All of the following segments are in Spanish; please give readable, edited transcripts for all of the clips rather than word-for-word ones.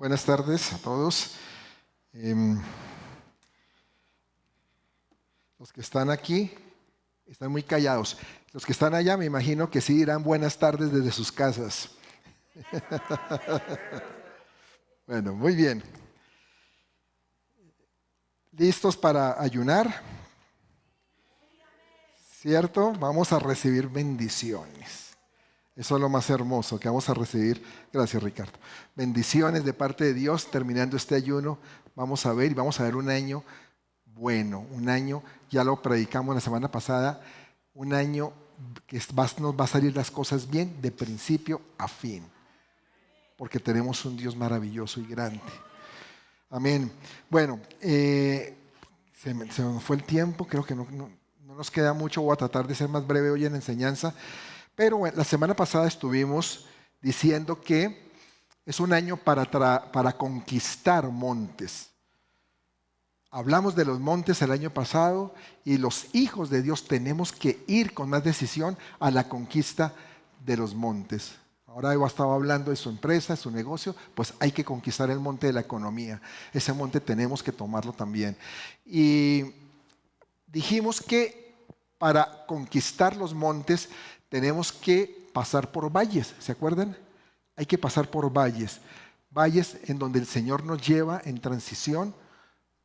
Buenas tardes a todos. Em, los que están aquí están muy callados. Los que están allá me imagino que sí dirán buenas tardes desde sus casas. Bueno, muy bien. ¿Listos para ayunar? ¿Cierto? Vamos a recibir bendiciones. Eso es lo más hermoso que vamos a recibir. Gracias, Ricardo. Bendiciones de parte de Dios terminando este ayuno. Vamos a ver un año bueno, un año, ya lo predicamos la semana pasada, un año que nos va a salir las cosas bien de principio a fin, porque tenemos un Dios maravilloso y grande. Amén. Bueno, se me fue el tiempo, creo que no nos queda mucho, voy a tratar de ser más breve hoy en la enseñanza. Pero bueno, la semana pasada estuvimos diciendo que es un año para conquistar montes. Hablamos de los montes el año pasado y los hijos de Dios tenemos que ir con más decisión a la conquista de los montes. Ahora Eva estaba hablando de su empresa, de su negocio, pues hay que conquistar el monte de la economía. Ese monte tenemos que tomarlo también. Y dijimos que para conquistar los montes tenemos que pasar por valles, ¿se acuerdan? Hay que pasar por valles, valles en donde el Señor nos lleva en transición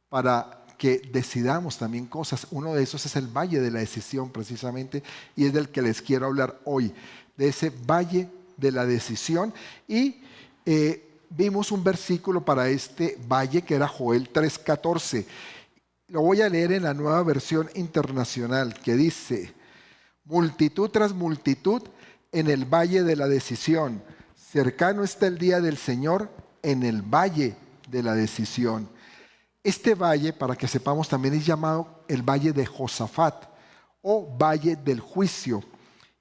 para que decidamos también cosas. Uno de esos es el valle de la decisión precisamente, y es del que les quiero hablar hoy, de ese valle de la decisión. Y vimos un versículo para este valle que era Joel 3:14. Lo voy a leer en la Nueva Versión Internacional, que dice: multitud tras multitud en el valle de la decisión. Cercano está el día del Señor en el valle de la decisión. Este valle, para que sepamos, también es llamado el valle de Josafat o valle del juicio.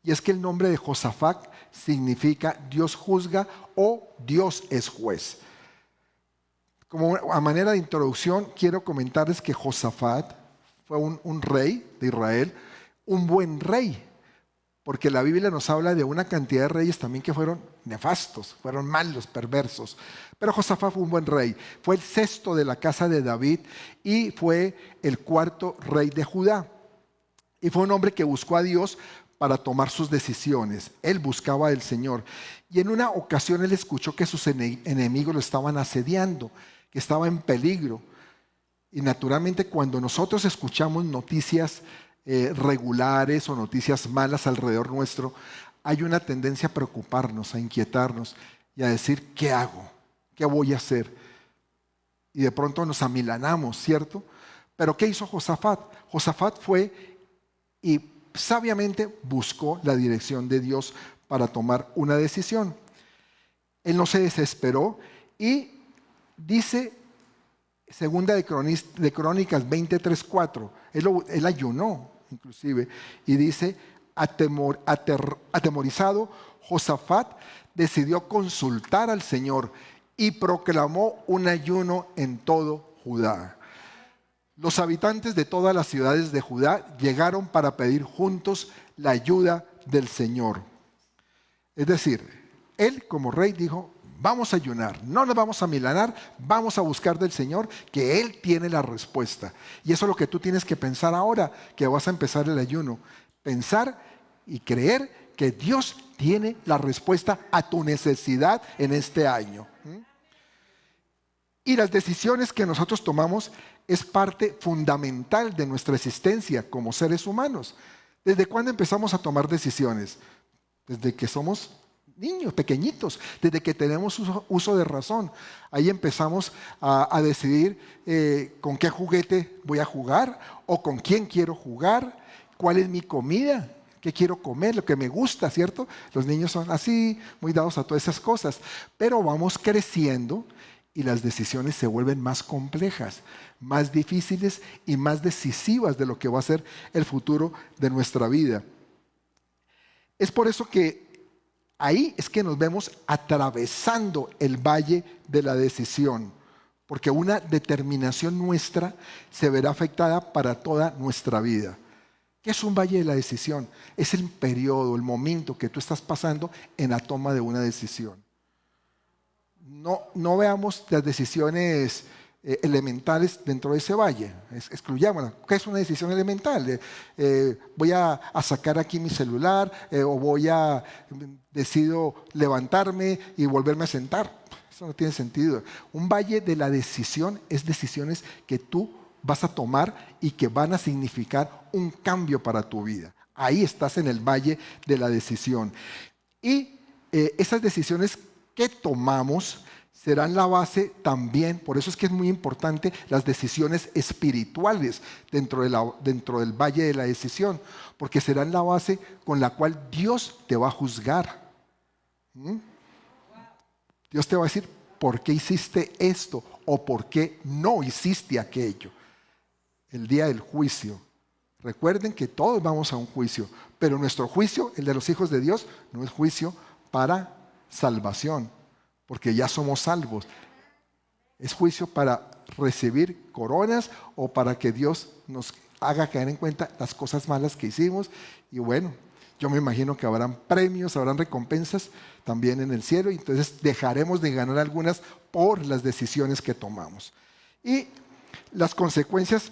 Y es que el nombre de Josafat significa Dios juzga o Dios es juez. Como a manera de introducción, quiero comentarles que Josafat fue un rey de Israel, un buen rey, porque la Biblia nos habla de una cantidad de reyes también que fueron nefastos, fueron malos, perversos. Pero Josafat fue un buen rey, fue el sexto de la casa de David y fue el cuarto rey de Judá. Y fue un hombre que buscó a Dios para tomar sus decisiones. Él buscaba al Señor. Y en una ocasión él escuchó que sus enemigos lo estaban asediando, que estaba en peligro. Y naturalmente cuando nosotros escuchamos noticias regulares o noticias malas alrededor nuestro, hay una tendencia a preocuparnos, a inquietarnos y a decir, ¿qué hago? ¿Qué voy a hacer? Y de pronto nos amilanamos, ¿cierto? Pero ¿qué hizo Josafat? Josafat fue y sabiamente buscó la dirección de Dios para tomar una decisión. Él no se desesperó y dice Segunda de Crónicas 23:4, él ayunó inclusive, y dice, atemorizado, Josafat decidió consultar al Señor y proclamó un ayuno en todo Judá. Los habitantes de todas las ciudades de Judá llegaron para pedir juntos la ayuda del Señor. Es decir, él como rey dijo, vamos a ayunar, no nos vamos a amilanar, vamos a buscar del Señor, que Él tiene la respuesta. Y eso es lo que tú tienes que pensar ahora que vas a empezar el ayuno. Pensar y creer que Dios tiene la respuesta a tu necesidad en este año. Y las decisiones que nosotros tomamos es parte fundamental de nuestra existencia como seres humanos. ¿Desde cuándo empezamos a tomar decisiones? Desde que somos niños, pequeñitos, desde que tenemos uso de razón. Ahí empezamos a decidir con qué juguete voy a jugar o con quién quiero jugar, cuál es mi comida, qué quiero comer, lo que me gusta, ¿cierto? Los niños son así, muy dados a todas esas cosas. Pero vamos creciendo y las decisiones se vuelven más complejas, más difíciles y más decisivas de lo que va a ser el futuro de nuestra vida. Es por eso que ahí es que nos vemos atravesando el valle de la decisión, porque una determinación nuestra se verá afectada para toda nuestra vida. ¿Qué es un valle de la decisión? Es el periodo, el momento que tú estás pasando en la toma de una decisión. no veamos las decisiones elementales dentro de ese valle. Excluyámosla. ¿Qué es una decisión elemental? Voy a sacar aquí mi celular decido levantarme y volverme a sentar. Eso no tiene sentido. Un valle de la decisión es decisiones que tú vas a tomar y que van a significar un cambio para tu vida. Ahí estás en el valle de la decisión. Y esas decisiones que tomamos serán la base también, por eso es que es muy importante las decisiones espirituales dentro del valle de la decisión, porque serán la base con la cual Dios te va a juzgar. Dios te va a decir, ¿por qué hiciste esto? O ¿por qué no hiciste aquello? El día del juicio. Recuerden que todos vamos a un juicio, pero nuestro juicio, el de los hijos de Dios, no es juicio para salvación, porque ya somos salvos. Es juicio para recibir coronas o para que Dios nos haga caer en cuenta las cosas malas que hicimos. Y bueno, yo me imagino que habrán premios, habrán recompensas también en el cielo, y entonces dejaremos de ganar algunas por las decisiones que tomamos. Y las consecuencias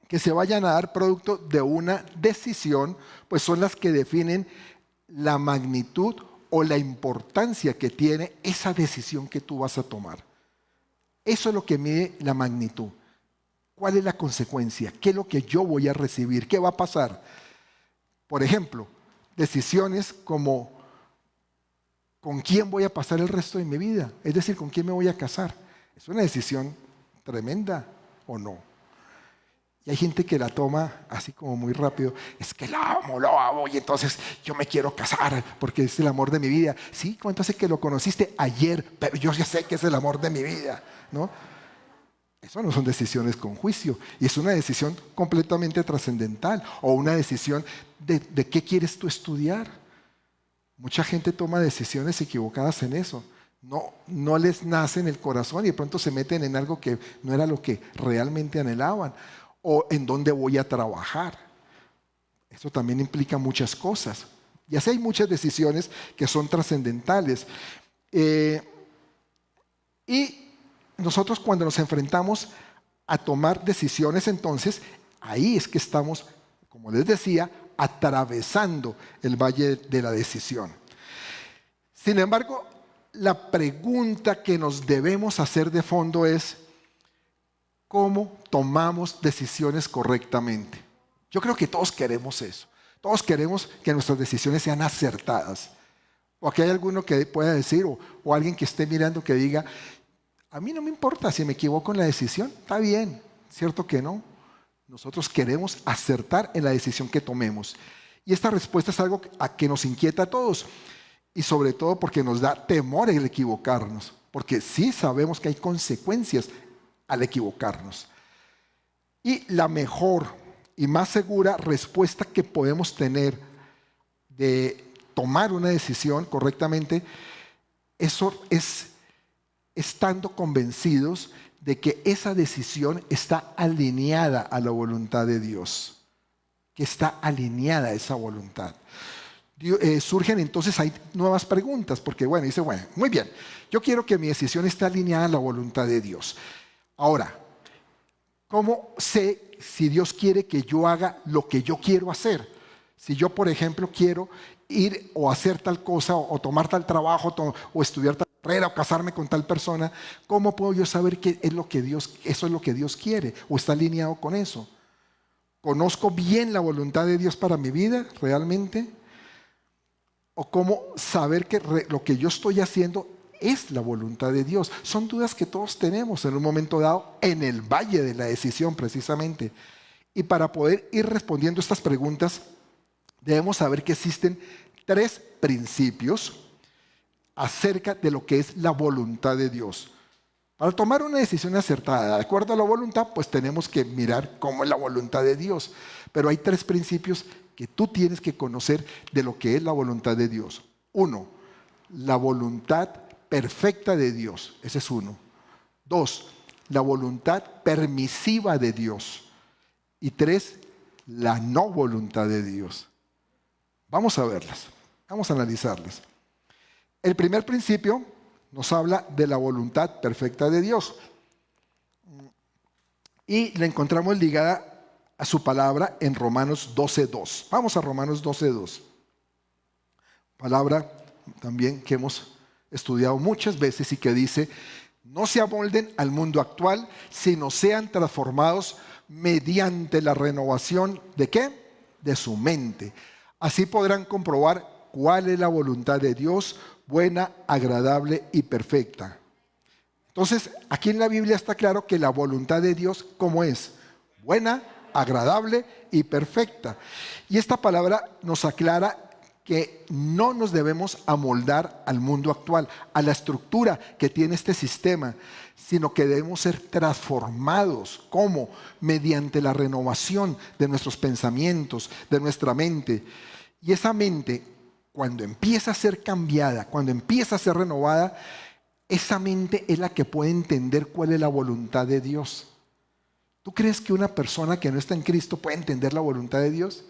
que se vayan a dar producto de una decisión, pues son las que definen la magnitud o la importancia que tiene esa decisión que tú vas a tomar. Eso es lo que mide la magnitud. ¿Cuál es la consecuencia? ¿Qué es lo que yo voy a recibir? ¿Qué va a pasar? Por ejemplo, decisiones como ¿con quién voy a pasar el resto de mi vida? Es decir, ¿con quién me voy a casar? ¿Es una decisión tremenda o no? Y hay gente que la toma así como muy rápido. Es que lo amo y entonces yo me quiero casar porque es el amor de mi vida. Sí, ¿cuánto hace que lo conociste? Ayer, pero yo ya sé que es el amor de mi vida, ¿no? Eso no son decisiones con juicio. Y es una decisión completamente trascendental. O una decisión de qué quieres tú estudiar. Mucha gente toma decisiones equivocadas en eso. No les nace en el corazón y de pronto se meten en algo que no era lo que realmente anhelaban. O en dónde voy a trabajar. Eso también implica muchas cosas. Y así hay muchas decisiones que son trascendentales. Y nosotros cuando nos enfrentamos a tomar decisiones, entonces, ahí es que estamos, como les decía, atravesando el valle de la decisión. Sin embargo, la pregunta que nos debemos hacer de fondo es, ¿cómo tomamos decisiones correctamente? Yo creo que todos queremos eso. Todos queremos que nuestras decisiones sean acertadas. O aquí hay alguno que pueda decir, o alguien que esté mirando que diga, a mí no me importa si me equivoco en la decisión, está bien, ¿cierto que no? Nosotros queremos acertar en la decisión que tomemos. Y esta respuesta es algo que nos inquieta a todos. Y sobre todo porque nos da temor el equivocarnos. Porque sí sabemos que hay consecuencias al equivocarnos. Y la mejor y más segura respuesta que podemos tener de tomar una decisión correctamente, eso es estando convencidos de que esa decisión está alineada a la voluntad de Dios, que está alineada a esa voluntad. Surgen entonces hay nuevas preguntas, porque dice, muy bien, yo quiero que mi decisión esté alineada a la voluntad de Dios. Ahora, ¿cómo sé si Dios quiere que yo haga lo que yo quiero hacer? Si yo, por ejemplo, quiero ir o hacer tal cosa, o tomar tal trabajo, o estudiar tal carrera, o casarme con tal persona, ¿cómo puedo yo saber que eso es lo que Dios quiere, o está alineado con eso? ¿Conozco bien la voluntad de Dios para mi vida realmente? ¿O cómo saber que lo que yo estoy haciendo es la voluntad de Dios? Son dudas que todos tenemos en un momento dado en el valle de la decisión precisamente. Y para poder ir respondiendo estas preguntas, debemos saber que existen 3 principios acerca de lo que es la voluntad de Dios. Para tomar una decisión acertada, de acuerdo a la voluntad, pues tenemos que mirar cómo es la voluntad de Dios. Pero hay 3 principios que tú tienes que conocer de lo que es la voluntad de Dios. 1, la voluntad perfecta de Dios. Ese es 1. 2, la voluntad permisiva de Dios. Y 3, la no voluntad de Dios. Vamos a verlas, vamos a analizarlas. El primer principio nos habla de la voluntad perfecta de Dios. Y la encontramos ligada a su palabra en Romanos 12:2. Vamos a Romanos 12:2. Palabra también que hemos estudiado muchas veces y que dice: no se amolden al mundo actual, sino sean transformados mediante la renovación ¿de qué? De su mente. Así podrán comprobar cuál es la voluntad de Dios, buena, agradable y perfecta. Entonces, aquí en la Biblia está claro que la voluntad de Dios, ¿cómo es? Buena, agradable y perfecta. Y esta palabra nos aclara que no nos debemos amoldar al mundo actual, a la estructura que tiene este sistema, sino que debemos ser transformados. ¿Cómo? Mediante la renovación de nuestros pensamientos, de nuestra mente. Y esa mente, cuando empieza a ser cambiada, cuando empieza a ser renovada, esa mente es la que puede entender cuál es la voluntad de Dios. ¿Tú crees que una persona que no está en Cristo puede entender la voluntad de Dios?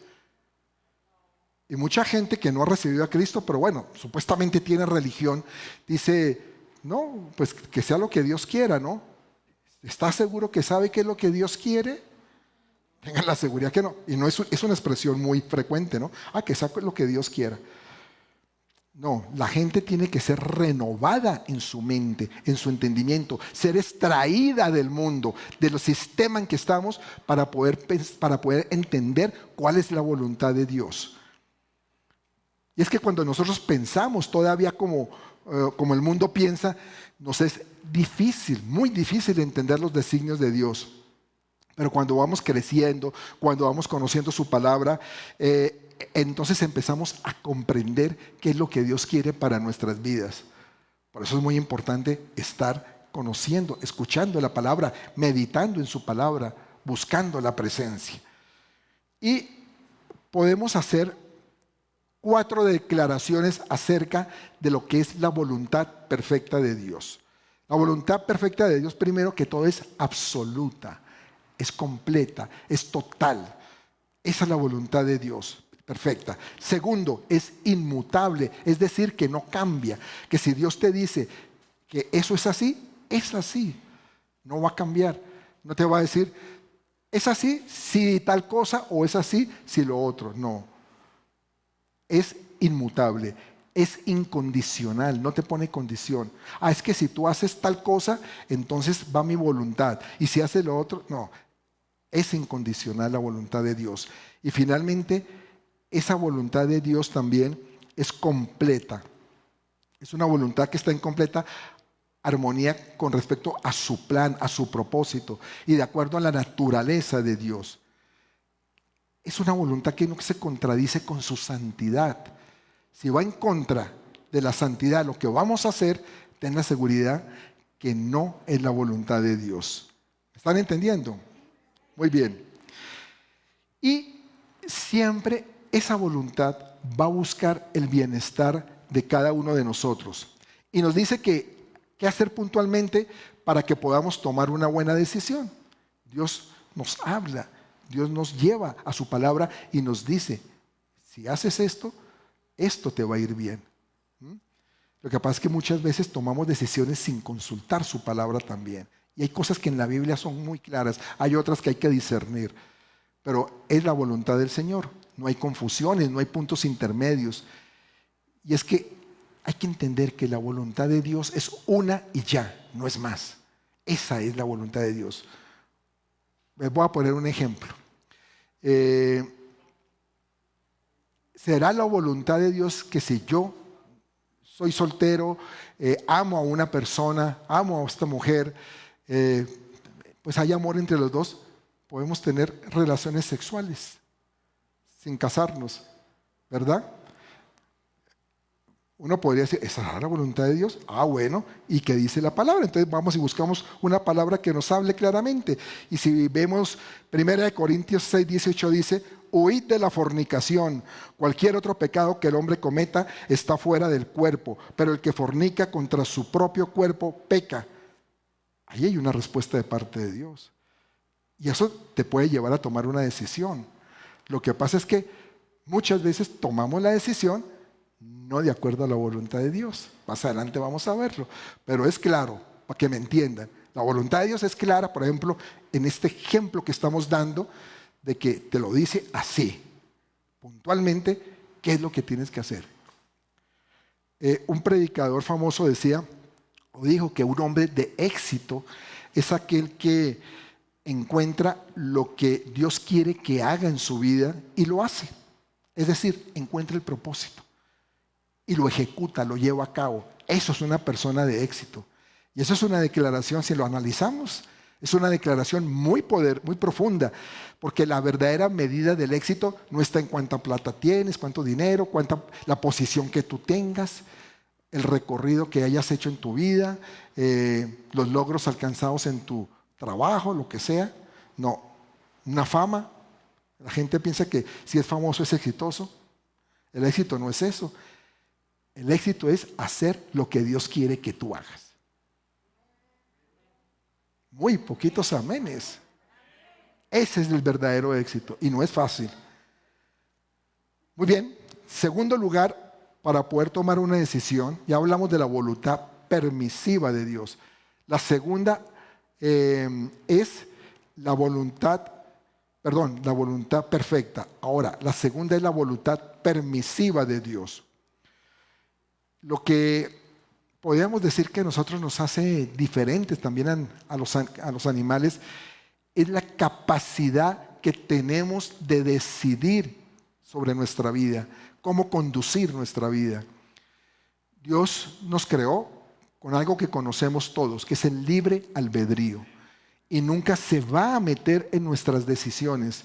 Y mucha gente que no ha recibido a Cristo, pero bueno, supuestamente tiene religión, dice, no, pues que sea lo que Dios quiera, ¿no? ¿Estás seguro que sabe qué es lo que Dios quiere? Tengan la seguridad que no. Y no es una expresión muy frecuente, ¿no? Que sea lo que Dios quiera. No, la gente tiene que ser renovada en su mente, en su entendimiento, ser extraída del mundo, de los sistemas en que estamos para poder entender cuál es la voluntad de Dios. Y es que cuando nosotros pensamos todavía como el mundo piensa, nos es difícil, muy difícil entender los designios de Dios. Pero cuando vamos creciendo, cuando vamos conociendo su palabra, entonces empezamos a comprender qué es lo que Dios quiere para nuestras vidas. Por eso es muy importante estar conociendo, escuchando la palabra, meditando en su palabra, buscando la presencia. Y podemos hacer 4 declaraciones acerca de lo que es la voluntad perfecta de Dios. La voluntad perfecta de Dios, primero que todo, es absoluta, es completa, es total. Esa es la voluntad de Dios, perfecta. Segundo, es inmutable, es decir, que no cambia. Que si Dios te dice que eso es así, no va a cambiar. No te va a decir, es así si tal cosa, o es así si lo otro. No. Es inmutable, es incondicional, no te pone condición. Es que si tú haces tal cosa, entonces va mi voluntad. Y si haces lo otro, no. Es incondicional la voluntad de Dios. Y finalmente, esa voluntad de Dios también es completa. Es una voluntad que está en completa armonía con respecto a su plan, a su propósito y de acuerdo a la naturaleza de Dios. Es una voluntad que no se contradice con su santidad. Si va en contra de la santidad, lo que vamos a hacer, ten la seguridad que no es la voluntad de Dios. ¿Están entendiendo? Muy bien. Y siempre esa voluntad va a buscar el bienestar de cada uno de nosotros. Y nos dice qué hacer puntualmente para que podamos tomar una buena decisión. Dios nos habla. Dios nos lleva a su palabra y nos dice, si haces esto, esto te va a ir bien. Lo que pasa es que muchas veces tomamos decisiones sin consultar su palabra también. Y hay cosas que en la Biblia son muy claras, hay otras que hay que discernir. Pero es la voluntad del Señor. No hay confusiones, no hay puntos intermedios. Y es que hay que entender que la voluntad de Dios es una y ya, no es más. Esa es la voluntad de Dios. Les voy a poner un ejemplo. ¿Será la voluntad de Dios que si yo soy soltero, amo a una persona, amo a esta mujer, pues hay amor entre los dos, podemos tener relaciones sexuales sin casarnos, ¿verdad? Uno podría decir, ¿esa es la voluntad de Dios? Bueno, ¿y qué dice la palabra? Entonces vamos y buscamos una palabra que nos hable claramente. Y si vemos 1 Corintios 6:18 dice, huid de la fornicación. Cualquier otro pecado que el hombre cometa está fuera del cuerpo, pero el que fornica contra su propio cuerpo peca. Ahí hay una respuesta de parte de Dios. Y eso te puede llevar a tomar una decisión. Lo que pasa es que muchas veces tomamos la decisión no de acuerdo a la voluntad de Dios. Más adelante vamos a verlo, pero es claro, para que me entiendan. La voluntad de Dios es clara, por ejemplo, en este ejemplo que estamos dando, de que te lo dice así, puntualmente, qué es lo que tienes que hacer. Un predicador famoso decía, o dijo, que un hombre de éxito es aquel que encuentra lo que Dios quiere que haga en su vida y lo hace. Es decir, encuentra el propósito y lo ejecuta, lo lleva a cabo. Eso es una persona de éxito. Y eso es una declaración, si lo analizamos, es una declaración muy profunda, porque la verdadera medida del éxito no está en cuánta plata tienes, cuánto dinero, la posición que tú tengas, el recorrido que hayas hecho en tu vida, los logros alcanzados en tu trabajo, lo que sea. No, una fama. La gente piensa que si es famoso es exitoso. El éxito no es eso. El éxito es hacer lo que Dios quiere que tú hagas. Muy poquitos amenes. Ese es el verdadero éxito y no es fácil. Muy bien, segundo lugar, para poder tomar una decisión, ya hablamos de la voluntad permisiva de Dios. La segunda es la voluntad perfecta. Ahora, la segunda es la voluntad permisiva de Dios. Lo que podríamos decir que a nosotros nos hace diferentes también a los animales es la capacidad que tenemos de decidir sobre nuestra vida, cómo conducir nuestra vida. Dios nos creó con algo que conocemos todos, que es el libre albedrío. Y nunca se va a meter en nuestras decisiones.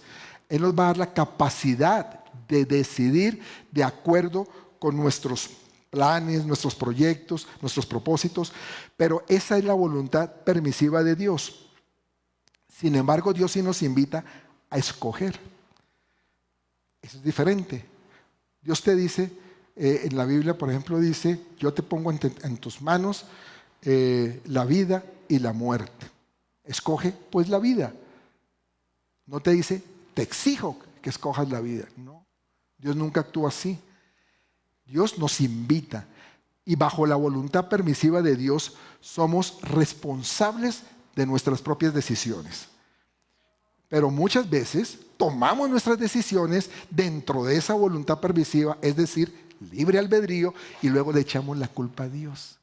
Él nos va a dar la capacidad de decidir de acuerdo con nuestros planes, nuestros proyectos, nuestros propósitos, pero esa es la voluntad permisiva de Dios. Sin embargo, Dios sí nos invita a escoger. Eso es diferente. Dios te dice, en la Biblia, por ejemplo, dice, yo te pongo en tus manos la vida y la muerte. Escoge pues la vida. No te dice, te exijo que escojas la vida. No, Dios nunca actúa así. Dios nos invita y bajo la voluntad permisiva de Dios somos responsables de nuestras propias decisiones. Pero muchas veces tomamos nuestras decisiones dentro de esa voluntad permisiva, es decir, libre albedrío, y luego le echamos la culpa a Dios.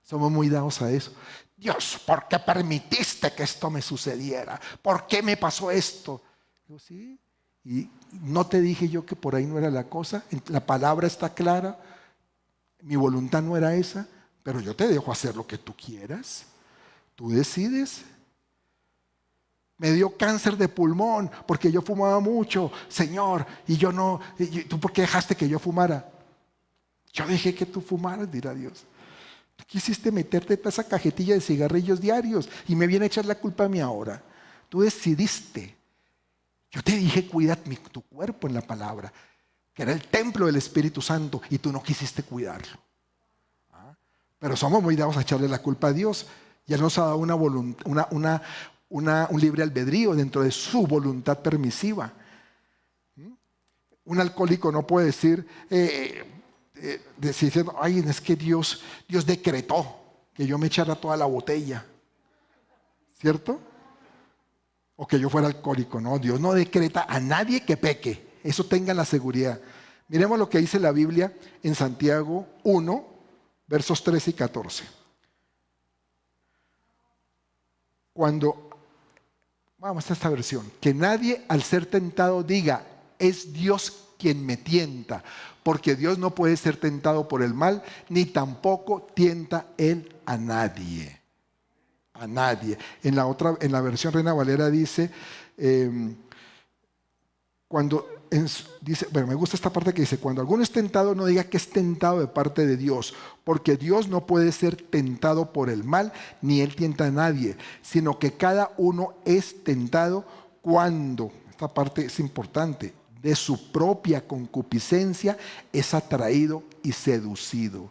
Somos muy dados a eso. Dios, ¿por qué permitiste que esto me sucediera? ¿Por qué me pasó esto? Digo, sí. Y no te dije yo que por ahí no era la cosa. La palabra está clara. Mi voluntad no era esa. Pero yo te dejo hacer lo que tú quieras. Tú decides. Me dio cáncer de pulmón porque yo fumaba mucho, Señor. Y yo no. ¿Tú por qué dejaste que yo fumara? Yo dejé que tú fumaras, dirá Dios. Tú quisiste meterte toda esa cajetilla de cigarrillos diarios y me viene a echar la culpa a mí ahora. Tú decidiste. Yo te dije, cuida tu cuerpo en la palabra, que era el templo del Espíritu Santo, y tú no quisiste cuidarlo. Pero somos muy dados a echarle la culpa a Dios. Y Él nos ha dado un libre albedrío dentro de su voluntad permisiva. Un alcohólico no puede decir, diciendo, ay, es que Dios decretó que yo me echara toda la botella. ¿Cierto? O que yo fuera alcohólico. No, Dios no decreta a nadie que peque. Eso tengan la seguridad. Miremos lo que dice la Biblia en Santiago 1, versos 13 y 14. Vamos a esta versión. Que nadie al ser tentado diga, es Dios quien me tienta. Porque Dios no puede ser tentado por el mal, ni tampoco tienta Él a nadie. A nadie. En la versión Reina Valera dice, me gusta esta parte que dice, cuando alguno es tentado, no diga que es tentado de parte de Dios, porque Dios no puede ser tentado por el mal, ni Él tienta a nadie, sino que cada uno es tentado cuando, esta parte es importante, de su propia concupiscencia es atraído y seducido.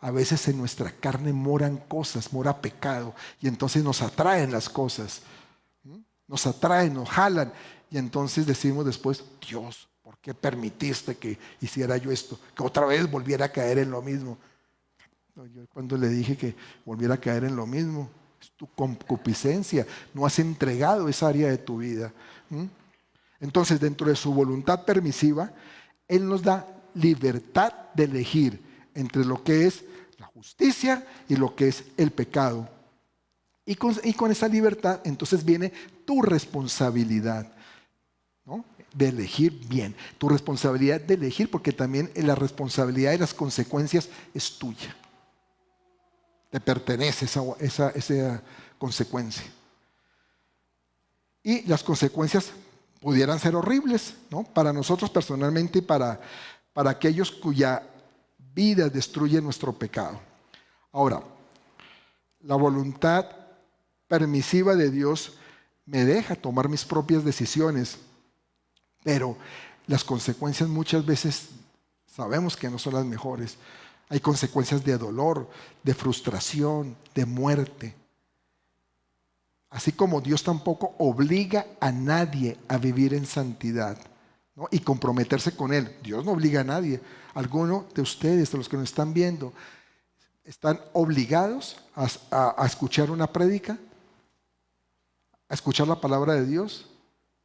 A veces en nuestra carne moran cosas, mora pecado, y entonces nos atraen las cosas, nos atraen, nos jalan, y entonces decimos después, Dios, ¿por qué permitiste que hiciera yo esto? Que otra vez volviera a caer en lo mismo. No, yo cuando le dije que volviera a caer en lo mismo, es tu concupiscencia, no has entregado esa área de tu vida. ¿Mm? Entonces, dentro de su voluntad permisiva, Él nos da libertad de elegir entre lo que es la justicia y lo que es el pecado. Y con esa libertad, entonces viene tu responsabilidad, ¿no? De elegir bien. Tu responsabilidad de elegir, porque también la responsabilidad de las consecuencias es tuya. Te pertenece esa consecuencia. Y las consecuencias pudieran ser horribles, ¿no? Para nosotros personalmente y para aquellos cuya vida destruye nuestro pecado. Ahora, la voluntad permisiva de Dios me deja tomar mis propias decisiones, pero las consecuencias muchas veces sabemos que no son las mejores. Hay consecuencias de dolor, de frustración, de muerte. Así como Dios tampoco obliga a nadie a vivir en santidad, ¿no? Y comprometerse con Él. Dios no obliga a nadie. Alguno de ustedes, de los que nos están viendo, ¿están obligados a escuchar una prédica? ¿A escuchar la palabra de Dios?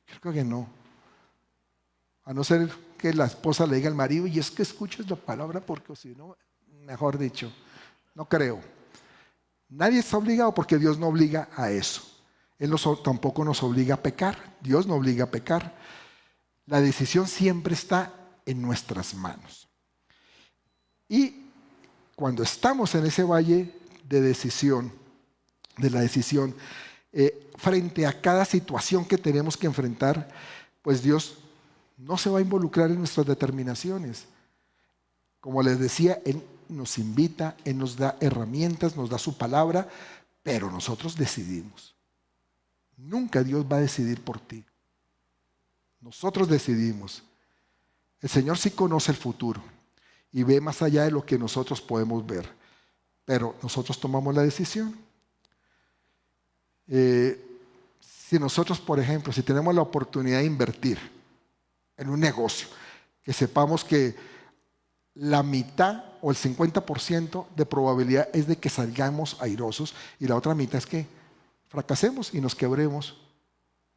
Yo creo que no. A no ser que la esposa le diga al marido, y es que escuches la palabra porque si no, mejor dicho, no creo. Nadie está obligado porque Dios no obliga a eso. Él tampoco nos obliga a pecar. Dios no obliga a pecar. La decisión siempre está en nuestras manos. Y cuando estamos en ese valle de la decisión, frente a cada situación que tenemos que enfrentar, pues Dios no se va a involucrar en nuestras determinaciones. Como les decía, Él nos invita, Él nos da herramientas, nos da su palabra, pero nosotros decidimos. Nunca Dios va a decidir por ti. Nosotros decidimos. El Señor sí conoce el futuro y ve más allá de lo que nosotros podemos ver, pero nosotros tomamos la decisión. Si nosotros, por ejemplo, si tenemos la oportunidad de invertir en un negocio, que sepamos que la mitad o el 50% de probabilidad es de que salgamos airosos y la otra mitad es que fracasemos y nos quebremos,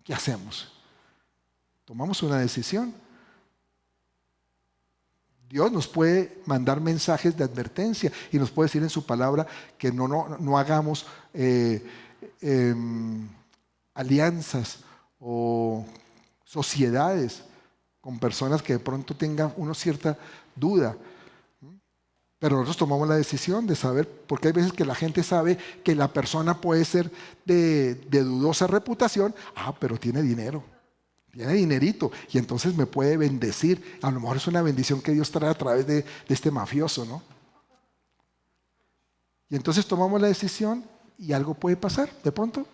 ¿qué hacemos? Tomamos una decisión. Dios nos puede mandar mensajes de advertencia y nos puede decir en su palabra que no hagamos alianzas o sociedades con personas que de pronto tengan una cierta duda. Pero nosotros tomamos la decisión de saber, porque hay veces que la gente sabe que la persona puede ser de dudosa reputación, pero tiene dinero, tiene dinerito, y entonces me puede bendecir. A lo mejor es una bendición que Dios trae a través de este mafioso, ¿no? Y entonces tomamos la decisión y algo puede pasar, de pronto,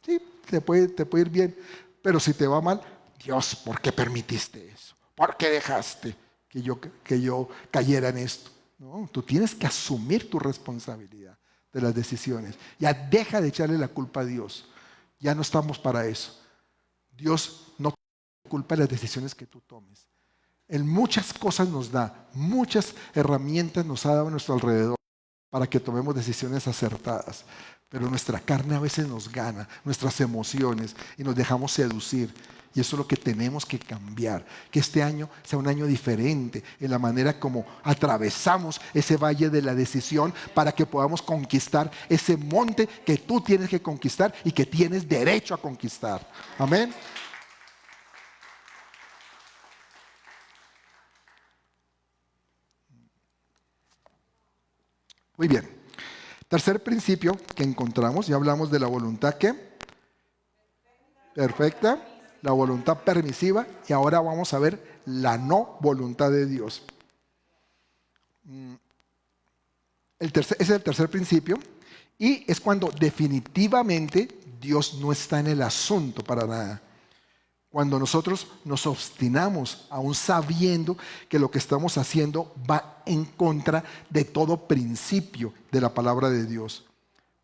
sí, te puede ir bien, pero si te va mal, Dios, ¿por qué permitiste eso? ¿Por qué dejaste que yo cayera en esto? No, tú tienes que asumir tu responsabilidad de las decisiones. Ya deja de echarle la culpa a Dios. Ya no estamos para eso. Dios no tiene culpa de las decisiones que tú tomes. Él muchas cosas nos da, muchas herramientas nos ha dado a nuestro alrededor para que tomemos decisiones acertadas. Pero nuestra carne a veces nos gana, nuestras emociones, y nos dejamos seducir. Y eso es lo que tenemos que cambiar. Que este año sea un año diferente en la manera como atravesamos ese valle de la decisión para que podamos conquistar ese monte que tú tienes que conquistar y que tienes derecho a conquistar. Amén. Muy bien. Tercer principio que encontramos, ya hablamos de la voluntad ¿qué? Perfecta. La voluntad permisiva, y ahora vamos a ver la no voluntad de Dios. Ese es el tercer principio, y es cuando definitivamente Dios no está en el asunto para nada. Cuando nosotros nos obstinamos, aún sabiendo que lo que estamos haciendo va en contra de todo principio de la palabra de Dios.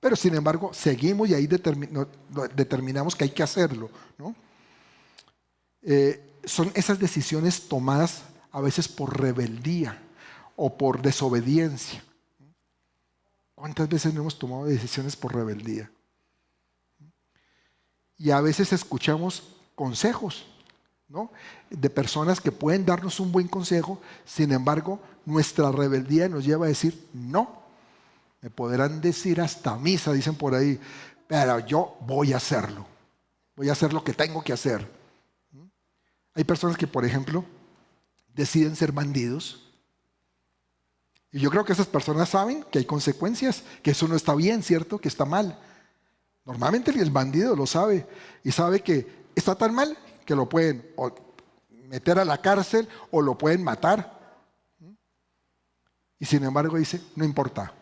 Pero sin embargo, seguimos y ahí determinamos que hay que hacerlo, ¿no? son esas decisiones tomadas a veces por rebeldía o por desobediencia. ¿Cuántas veces no hemos tomado decisiones por rebeldía? Y a veces escuchamos consejos, ¿no?, de personas que pueden darnos un buen consejo. Sin embargo, nuestra rebeldía nos lleva a decir no. Me podrán decir hasta misa, dicen por ahí, pero yo voy a hacerlo. Voy a hacer lo que tengo que hacer. Hay personas que, por ejemplo, deciden ser bandidos. Y yo creo que esas personas saben que hay consecuencias, que eso no está bien, ¿cierto? Que está mal. Normalmente el bandido lo sabe y sabe que está tan mal que lo pueden o meter a la cárcel o lo pueden matar. Y sin embargo dice, no importa,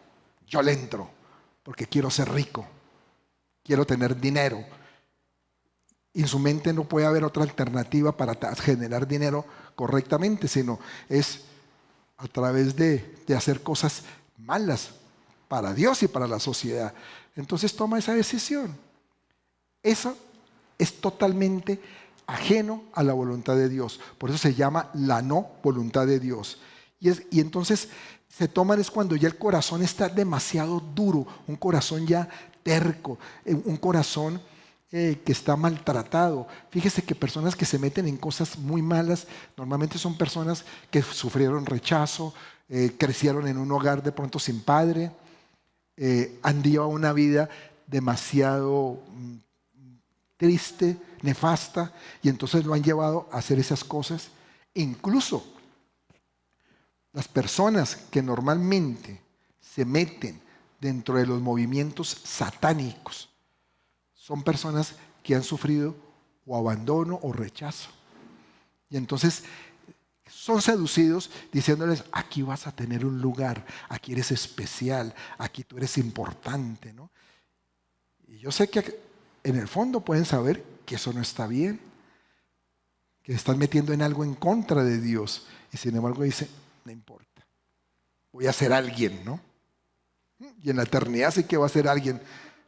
yo le entro porque quiero ser rico, quiero tener dinero. Y en su mente no puede haber otra alternativa para generar dinero correctamente, sino es a través de hacer cosas malas para Dios y para la sociedad. Entonces toma esa decisión. Eso es totalmente ajeno a la voluntad de Dios. Por eso se llama la no voluntad de Dios. Y entonces se toman es cuando ya el corazón está demasiado duro, un corazón ya terco, un corazón que está maltratado. Fíjese que personas que se meten en cosas muy malas normalmente son personas que sufrieron rechazo, crecieron en un hogar de pronto sin padre, han llevado una vida demasiado triste, nefasta, y entonces lo han llevado a hacer esas cosas. Incluso las personas que normalmente se meten dentro de los movimientos satánicos son personas que han sufrido o abandono o rechazo. Y entonces son seducidos diciéndoles, aquí vas a tener un lugar, aquí eres especial, aquí tú eres importante, ¿no? Y yo sé que en el fondo pueden saber que eso no está bien, que se están metiendo en algo en contra de Dios. Y sin embargo dice, no importa, voy a ser alguien, ¿no? Y en la eternidad sí que va a ser alguien,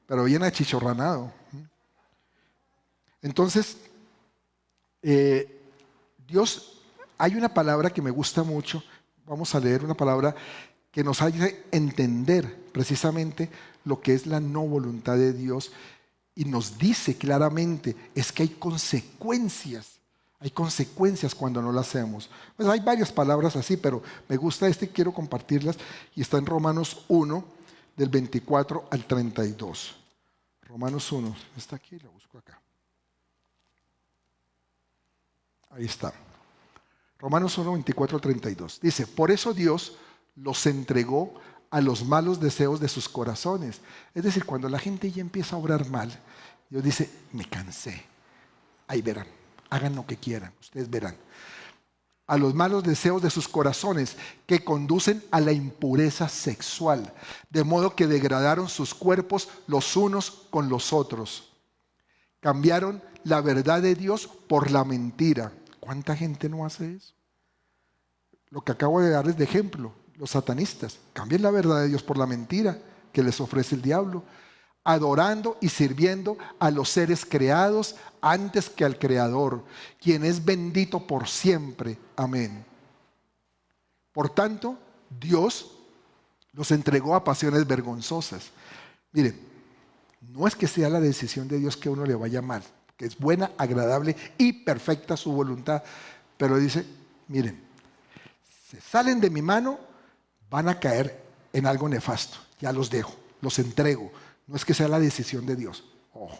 pero bien achichorranado. Entonces, Dios, hay una palabra que me gusta mucho, vamos a leer una palabra que nos hace entender precisamente lo que es la no voluntad de Dios y nos dice claramente, es que hay consecuencias cuando no lo hacemos. Pues hay varias palabras así, pero me gusta quiero compartirlas y está en Romanos 1, del 24 al 32. Romanos 1, está aquí, lo busco acá. Ahí está. Romanos 1, 24 al 32. Dice, por eso Dios los entregó a los malos deseos de sus corazones. Es decir, cuando la gente ya empieza a obrar mal, Dios dice, me cansé. Ahí verán, hagan lo que quieran, ustedes verán. A los malos deseos de sus corazones que conducen a la impureza sexual, de modo que degradaron sus cuerpos los unos con los otros. Cambiaron la verdad de Dios por la mentira. ¿Cuánta gente no hace eso? Lo que acabo de darles de ejemplo, los satanistas, cambian la verdad de Dios por la mentira que les ofrece el diablo, adorando y sirviendo a los seres creados antes que al Creador, quien es bendito por siempre. Amén. Por tanto, Dios los entregó a pasiones vergonzosas. Miren, no es que sea la decisión de Dios que a uno le vaya mal, que es buena, agradable y perfecta su voluntad, pero dice, miren, se salen de mi mano, van a caer en algo nefasto, ya los dejo, los entrego. No es que sea la decisión de Dios. Ojo.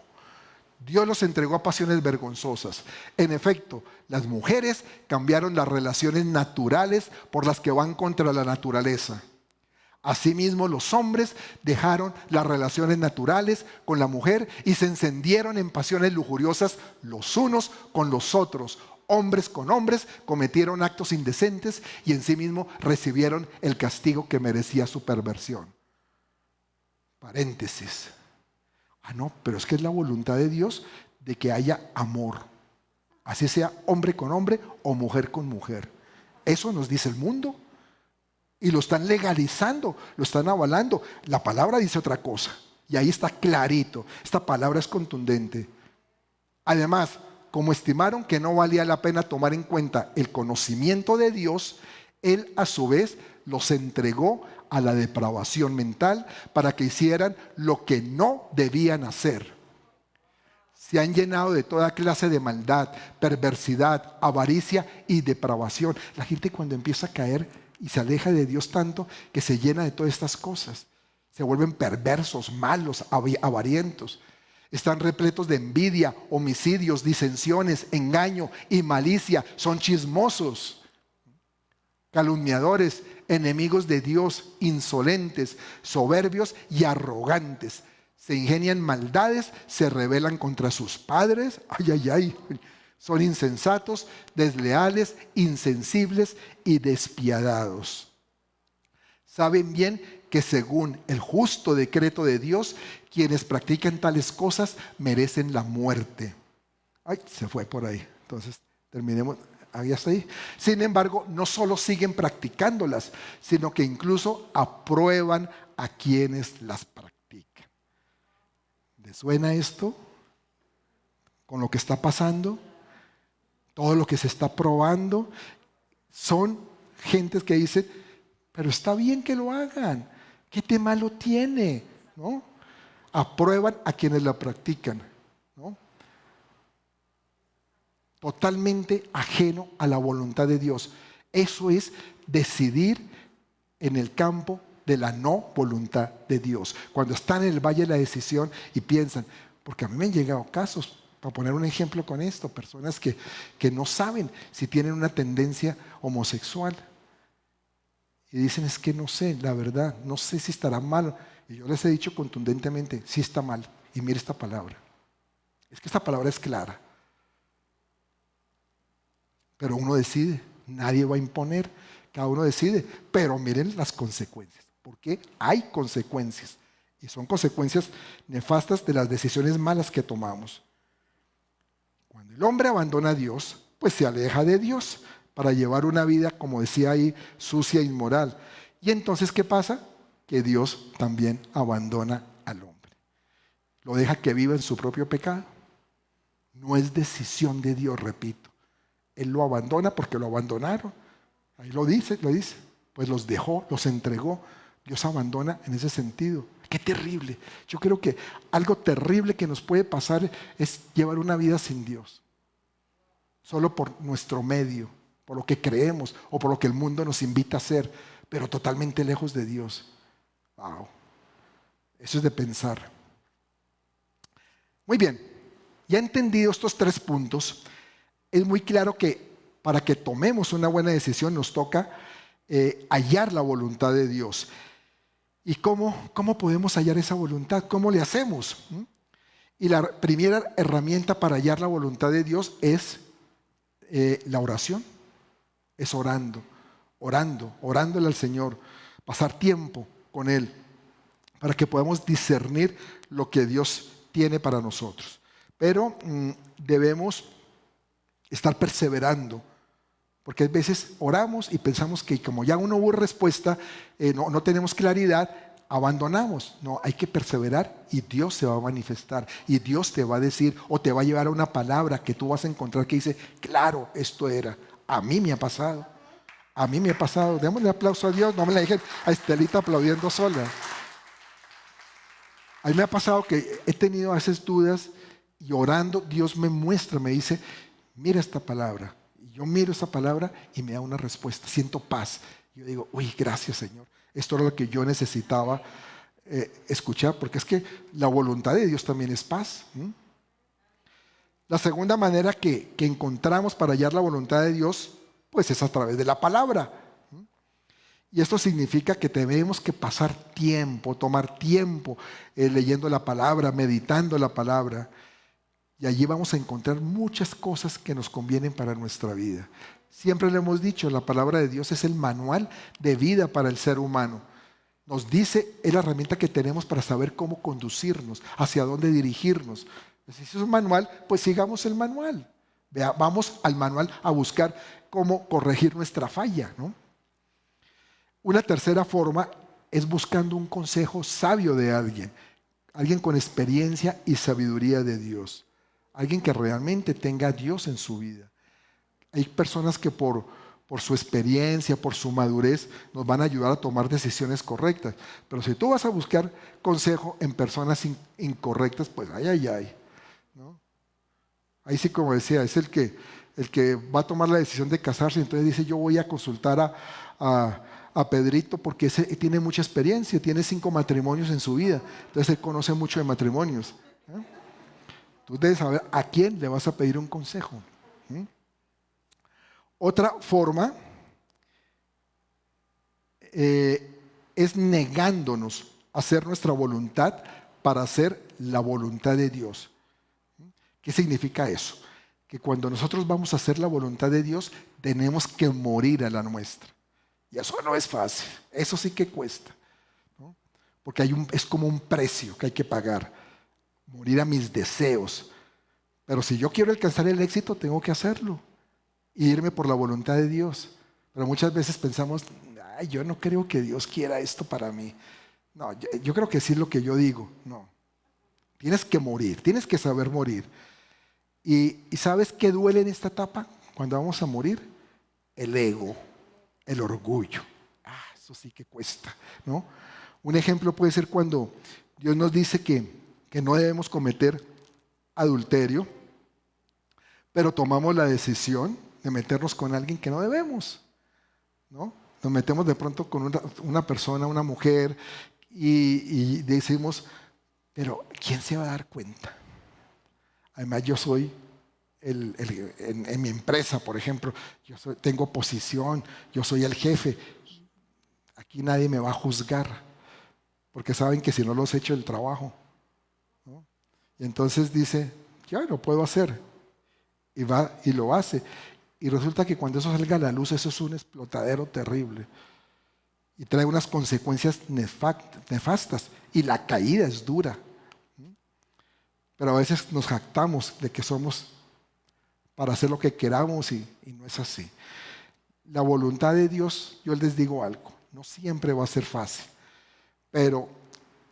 Dios los entregó a pasiones vergonzosas. En efecto, las mujeres cambiaron las relaciones naturales por las que van contra la naturaleza. Asimismo, los hombres dejaron las relaciones naturales con la mujer y se encendieron en pasiones lujuriosas los unos con los otros. Hombres con hombres cometieron actos indecentes y en sí mismo recibieron el castigo que merecía su perversión. Paréntesis. No, pero es que es la voluntad de Dios de que haya amor. Así sea hombre con hombre o mujer con mujer. Eso nos dice el mundo. Y lo están legalizando, lo están avalando. La palabra dice otra cosa. Y ahí está clarito. Esta palabra es contundente. Además, como estimaron que no valía la pena tomar en cuenta el conocimiento de Dios, Él a su vez los entregó a la depravación mental para que hicieran lo que no debían hacer. Se han llenado de toda clase de maldad, perversidad, avaricia y depravación. La gente cuando empieza a caer y se aleja de Dios tanto que se llena de todas estas cosas. Se vuelven perversos, malos, avarientos. Están repletos de envidia, homicidios, disensiones, engaño y malicia. Son chismosos, calumniadores, enemigos de Dios, insolentes, soberbios y arrogantes. Se ingenian maldades, se rebelan contra sus padres. Ay, ay, ay. Son insensatos, desleales, insensibles y despiadados. Saben bien que según el justo decreto de Dios, quienes practican tales cosas merecen la muerte. Ay, se fue por ahí. Entonces, terminemos. Ahí está ahí. Sin embargo, no solo siguen practicándolas, sino que incluso aprueban a quienes las practican. ¿Les suena esto? Con lo que está pasando, todo lo que se está probando, son gentes que dicen, pero está bien que lo hagan, ¿qué de malo tiene? ¿No? Aprueban a quienes la practican, ¿no? Totalmente ajeno a la voluntad de Dios. Eso es decidir en el campo de la no voluntad de Dios. Cuando están en el valle de la decisión y piensan, porque a mí me han llegado casos, para poner un ejemplo con esto, personas que no saben si tienen una tendencia homosexual y dicen, es que no sé, la verdad, no sé si estará mal. Y yo les he dicho contundentemente, sí está mal. Y mire esta palabra. Es que esta palabra es clara. Pero uno decide, nadie va a imponer, cada uno decide. Pero miren las consecuencias, porque hay consecuencias. Y son consecuencias nefastas de las decisiones malas que tomamos. Cuando el hombre abandona a Dios, pues se aleja de Dios para llevar una vida, como decía ahí, sucia e inmoral. Y entonces, ¿qué pasa? Que Dios también abandona al hombre. Lo deja que viva en su propio pecado. No es decisión de Dios, repito. Él lo abandona porque lo abandonaron. Ahí lo dice. Pues los dejó, los entregó. Dios abandona en ese sentido. ¡Qué terrible! Yo creo que algo terrible que nos puede pasar es llevar una vida sin Dios. Solo por nuestro medio, por lo que creemos o por lo que el mundo nos invita a hacer, pero totalmente lejos de Dios. ¡Wow! Eso es de pensar. Muy bien, ya entendido estos 3 puntos, es muy claro que para que tomemos una buena decisión nos toca hallar la voluntad de Dios. ¿Y cómo podemos hallar esa voluntad? ¿Cómo le hacemos? Y la primera herramienta para hallar la voluntad de Dios es la oración. Es orándole al Señor, pasar tiempo con Él, para que podamos discernir lo que Dios tiene para nosotros. Pero debemos estar perseverando, porque a veces oramos y pensamos que como ya no hubo respuesta, no tenemos claridad, abandonamos. No, hay que perseverar y Dios se va a manifestar y Dios te va a decir o te va a llevar a una palabra que tú vas a encontrar que dice, claro, esto era. A mí me ha pasado. Démosle aplauso a Dios. No me la dejen a Estelita aplaudiendo sola. A mí me ha pasado que he tenido a veces dudas y orando Dios me muestra, me dice, mira esta palabra. Y yo miro esa palabra y me da una respuesta. Siento paz. Yo digo, uy, gracias Señor. Esto era lo que yo necesitaba escuchar, porque es que la voluntad de Dios también es paz. La segunda manera que encontramos para hallar la voluntad de Dios, pues es a través de la palabra. Y esto significa que tenemos que pasar tiempo, tomar tiempo leyendo la palabra, meditando la palabra. Y allí vamos a encontrar muchas cosas que nos convienen para nuestra vida. Siempre le hemos dicho, la palabra de Dios es el manual de vida para el ser humano. Nos dice, es la herramienta que tenemos para saber cómo conducirnos, hacia dónde dirigirnos. Si es un manual, pues sigamos el manual. Vamos al manual a buscar cómo corregir nuestra falla, ¿no? Una tercera forma es buscando un consejo sabio de alguien con experiencia y sabiduría de Dios. alguien que realmente tenga a Dios en su vida. Hay personas que por su experiencia, por su madurez, nos van a ayudar a tomar decisiones correctas. Pero si tú vas a buscar consejo en personas incorrectas, pues ay, ay, ay, ¿no? Ahí sí, como decía, es el que va a tomar la decisión de casarse, entonces dice, yo voy a consultar a Pedrito porque ese tiene mucha experiencia, tiene 5 matrimonios en su vida, entonces él conoce mucho de matrimonios. ¿Eh? Tú debes saber a quién le vas a pedir un consejo. ¿Mm? Otra forma es negándonos a hacer nuestra voluntad para hacer la voluntad de Dios. ¿Qué significa eso? Que cuando nosotros vamos a hacer la voluntad de Dios, tenemos que morir a la nuestra. Y eso no es fácil, eso sí que cuesta, ¿no? Porque es como un precio que hay que pagar, morir a mis deseos. Pero si yo quiero alcanzar el éxito, tengo que hacerlo y irme por la voluntad de Dios. Pero muchas veces pensamos, ay, yo no creo que Dios quiera esto para mí. No, yo creo que sí es lo que yo digo. No, tienes que morir, tienes que saber morir. ¿Y sabes qué duele en esta etapa cuando vamos a morir? El ego, el orgullo. Eso sí que cuesta, ¿no? Un ejemplo puede ser cuando Dios nos dice que no debemos cometer adulterio, pero tomamos la decisión de meternos con alguien que no debemos, ¿no? Nos metemos de pronto con una persona, una mujer, y decimos, pero ¿quién se va a dar cuenta? Además, yo soy, en mi empresa, por ejemplo, tengo posición, yo soy el jefe. Aquí nadie me va a juzgar, porque saben que si no los echo del trabajo, ¿no? Y entonces dice, yo lo puedo hacer. Y va y lo hace. Y resulta que cuando eso salga a la luz, eso es un explotadero terrible. Y trae unas consecuencias nefastas. Y la caída es dura. Pero a veces nos jactamos de que somos para hacer lo que queramos y no es así. La voluntad de Dios, yo les digo algo, no siempre va a ser fácil, pero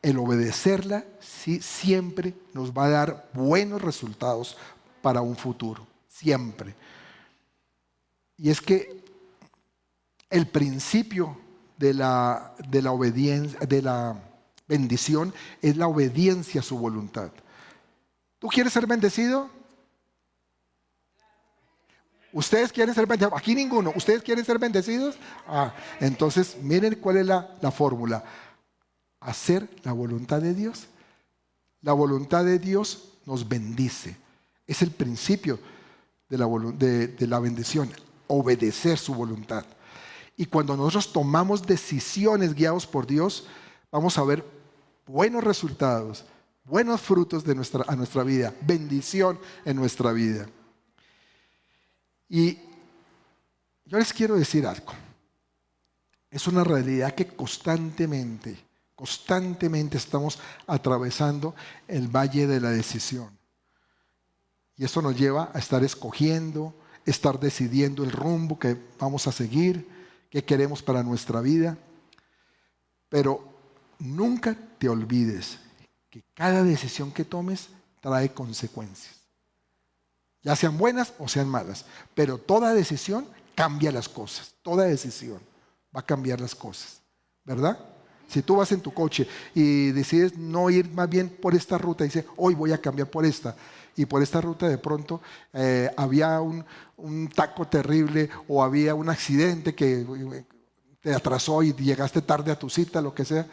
el obedecerla sí siempre nos va a dar buenos resultados para un futuro, siempre. Y es que el principio de la obediencia, de la bendición, es la obediencia a su voluntad. ¿Tú quieres ser bendecido? ¿Ustedes quieren ser bendecidos? Aquí ninguno. ¿Ustedes quieren ser bendecidos? Entonces miren cuál es la fórmula. Hacer la voluntad de Dios. La voluntad de Dios nos bendice. Es el principio de la bendición. Obedecer su voluntad. Y cuando nosotros tomamos decisiones guiados por Dios, vamos a ver buenos resultados, buenos frutos a nuestra vida, bendición en nuestra vida. Y yo les quiero decir algo. Es una realidad que constantemente estamos atravesando el valle de la decisión. Y eso nos lleva a estar escogiendo, estar decidiendo el rumbo que vamos a seguir, qué queremos para nuestra vida. Pero nunca te olvides que cada decisión que tomes trae consecuencias. Ya sean buenas o sean malas. Pero toda decisión cambia las cosas. Toda decisión va a cambiar las cosas. ¿Verdad? Si tú vas en tu coche y decides no ir más bien por esta ruta y dices, hoy voy a cambiar por esta. Y por esta ruta de pronto había un taco terrible o había un accidente que te atrasó y llegaste tarde a tu cita, lo que sea.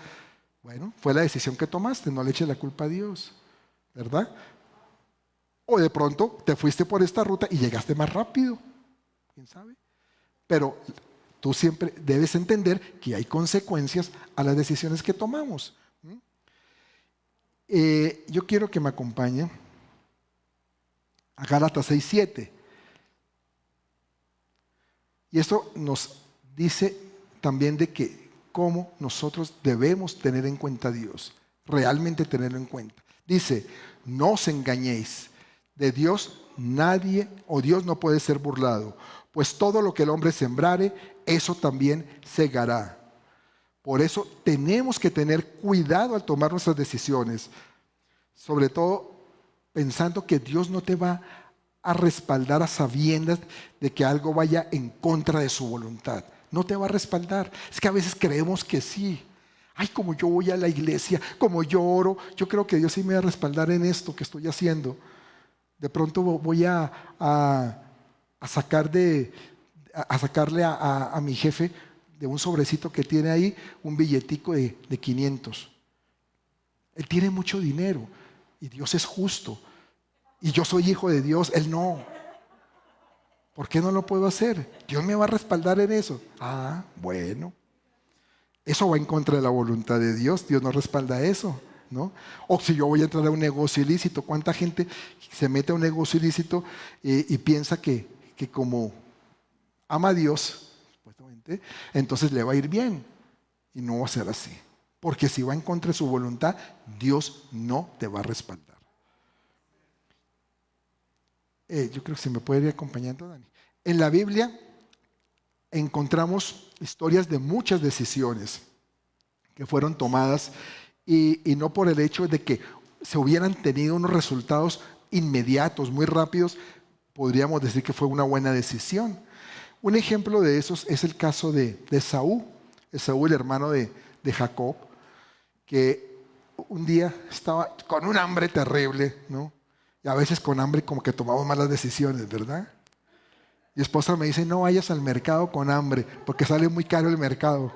Bueno, fue la decisión que tomaste, no le eches la culpa a Dios. ¿Verdad? O de pronto te fuiste por esta ruta y llegaste más rápido. ¿Quién sabe? Pero tú siempre debes entender que hay consecuencias a las decisiones que tomamos. Yo quiero que me acompañen a Gálatas 6:7. Y esto nos dice también de que cómo nosotros debemos tener en cuenta a Dios, realmente tenerlo en cuenta. Dice, no os engañéis. De Dios nadie o Dios no puede ser burlado, pues todo lo que el hombre sembrare, eso también segará. Por eso tenemos que tener cuidado al tomar nuestras decisiones, sobre todo pensando que Dios no te va a respaldar a sabiendas de que algo vaya en contra de su voluntad. No te va a respaldar. Es que a veces creemos que sí. Ay, como yo voy a la iglesia, como yo oro, yo creo que Dios sí me va a respaldar en esto que estoy haciendo. De pronto voy a sacarle a mi jefe de un sobrecito que tiene ahí un billetico de 500. Él tiene mucho dinero y Dios es justo. Y yo soy hijo de Dios, Él no. ¿Por qué no lo puedo hacer? Dios me va a respaldar en eso. Ah, bueno. Eso va en contra de la voluntad de Dios. Dios no respalda eso, ¿no? O si yo voy a entrar a un negocio ilícito, ¿cuánta gente se mete a un negocio ilícito y piensa que como ama a Dios, supuestamente, entonces le va a ir bien? Y no va a ser así. Porque si va en contra de su voluntad, Dios no te va a respaldar. Yo creo que se me puede ir acompañando, Dani. En la Biblia encontramos historias de muchas decisiones que fueron tomadas y no por el hecho de que se hubieran tenido unos resultados inmediatos, muy rápidos, podríamos decir que fue una buena decisión. Un ejemplo de esos es el caso de Esaú, el hermano de Jacob, que un día estaba con un hambre terrible, ¿no? Y a veces con hambre como que tomamos malas decisiones, ¿verdad? Mi esposa me dice, no vayas al mercado con hambre, porque sale muy caro el mercado.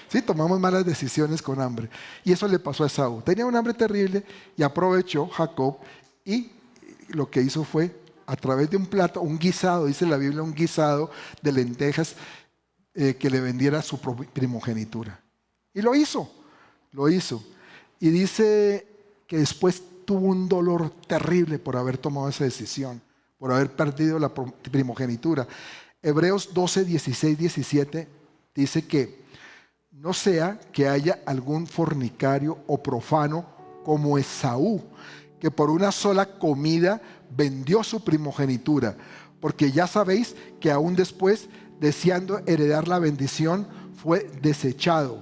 Sí, tomamos malas decisiones con hambre. Y eso le pasó a Esaú. Tenía un hambre terrible y aprovechó Jacob y lo que hizo fue, a través de un plato, un guisado, dice la Biblia, un guisado de lentejas, que le vendiera su primogenitura. Y lo hizo. Y dice que después tuvo un dolor terrible por haber tomado esa decisión, por haber perdido la primogenitura. Hebreos 12, 16, 17 dice que no sea que haya algún fornicario o profano como Esaú, que por una sola comida vendió su primogenitura, porque ya sabéis que aún después, deseando heredar la bendición, fue desechado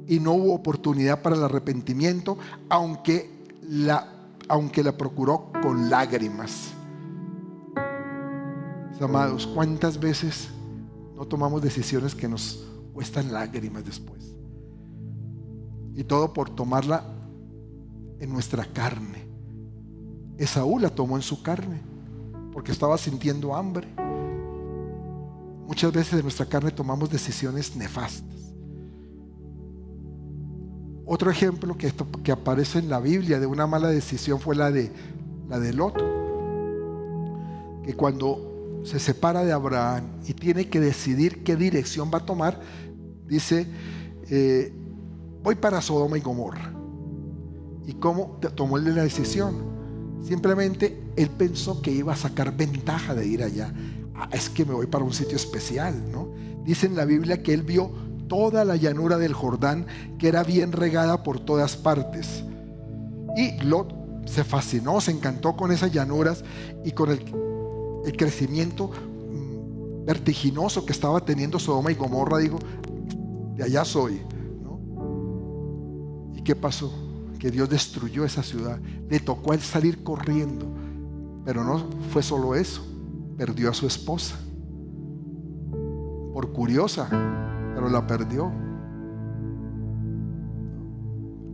y no hubo oportunidad para el arrepentimiento, aunque la procuró con lágrimas. Amados, ¿cuántas veces no tomamos decisiones que nos cuestan lágrimas después? Y todo por tomarla en nuestra carne. Esaú la tomó en su carne porque estaba sintiendo hambre. Muchas veces en nuestra carne tomamos decisiones nefastas. Otro ejemplo que aparece en la Biblia de una mala decisión fue la de Lot, que cuando se separa de Abraham y tiene que decidir qué dirección va a tomar, dice, voy para Sodoma y Gomorra. ¿Y cómo tomó él la decisión? Simplemente él pensó que iba a sacar ventaja de ir allá. Es que me voy para un sitio especial, ¿no? Dice en la Biblia que él vio toda la llanura del Jordán, que era bien regada por todas partes. Y Lot se fascinó, se encantó con esas llanuras y con el crecimiento vertiginoso que estaba teniendo Sodoma y Gomorra. Digo, de allá soy, ¿no? ¿Y qué pasó? Que Dios destruyó esa ciudad. Le tocó a él salir corriendo, pero no fue solo eso, perdió a su esposa por curiosa, pero la perdió